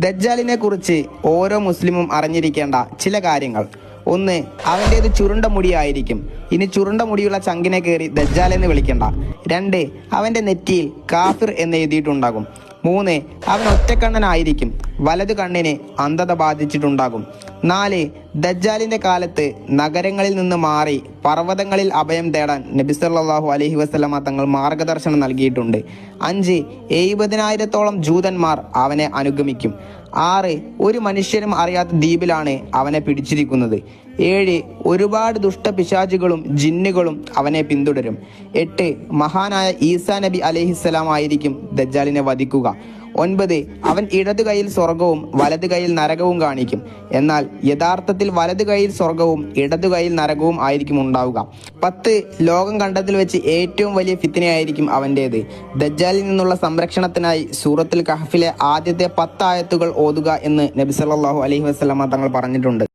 ദജ്ജാലിനെ കുറിച്ച് ഓരോ മുസ്ലിമും അറിഞ്ഞിരിക്കേണ്ട ചില കാര്യങ്ങൾ. ഒന്ന്, അവൻ്റേത് ചുരുണ്ട മുടിയായിരിക്കും. ഇനി ചുരുണ്ട മുടിയുള്ള ചങ്കിനെ കയറി ദജ്ജാൽ എന്ന് വിളിക്കണ്ട. രണ്ട്, അവൻ്റെ നെറ്റിയിൽ കാഫിർ എന്ന് എഴുതിയിട്ടുണ്ടാകും. മൂന്ന്, അവൻ ഒറ്റക്കണ്ണനായിരിക്കും. വലതു കണ്ണിന് അന്ധത ബാധിച്ചിട്ടുണ്ടാകും. നാല്, ദജ്ജാലിൻ്റെ കാലത്ത് നഗരങ്ങളിൽ നിന്ന് മാറി പർവ്വതങ്ങളിൽ അഭയം തേടാൻ നബി സല്ലല്ലാഹു അലൈഹി വസല്ലമ തങ്ങൾ മാർഗദർശനം നൽകിയിട്ടുണ്ട്. അഞ്ച്, 70,000-ഓളം ജൂതന്മാർ അവനെ അനുഗമിക്കും. ആറ്, ഒരു മനുഷ്യരും അറിയാത്ത ദ്വീപിലാണ് അവനെ പിടിച്ചിരിക്കുന്നത്. ഏഴ്, ഒരുപാട് ദുഷ്ടപിശാചുകളും ജിന്നുകളും അവനെ പിന്തുടരും. എട്ട്, മഹാനായ ഈസാ നബി അലൈഹിസ്സലാം ആയിരിക്കും ദജ്ജാലിനെ വധിക്കുക. 9, അവൻ ഇടതു കൈയിൽ സ്വർഗവും വലതു കൈയിൽ നരകവും കാണിക്കും. എന്നാൽ യഥാർത്ഥത്തിൽ വലതു കൈയിൽ സ്വർഗവും ഇടതു കൈയിൽ നരകവും ആയിരിക്കും ഉണ്ടാവുക. 10, ലോകം കണ്ടതിൽ വെച്ച് ഏറ്റവും വലിയ ഫിത്നയായിരിക്കും അവൻ്റേത്. ദജ്ജാലിൽ നിന്നുള്ള സംരക്ഷണത്തിനായി സൂറത്തുൽ കഹ്ഫിലെ ആദ്യത്തെ 10 ആയത്തുകൾ ഓതുക എന്ന് നബി സല്ലല്ലാഹു അലൈഹി വസല്ലമ തങ്ങൾ പറഞ്ഞിട്ടുണ്ട്.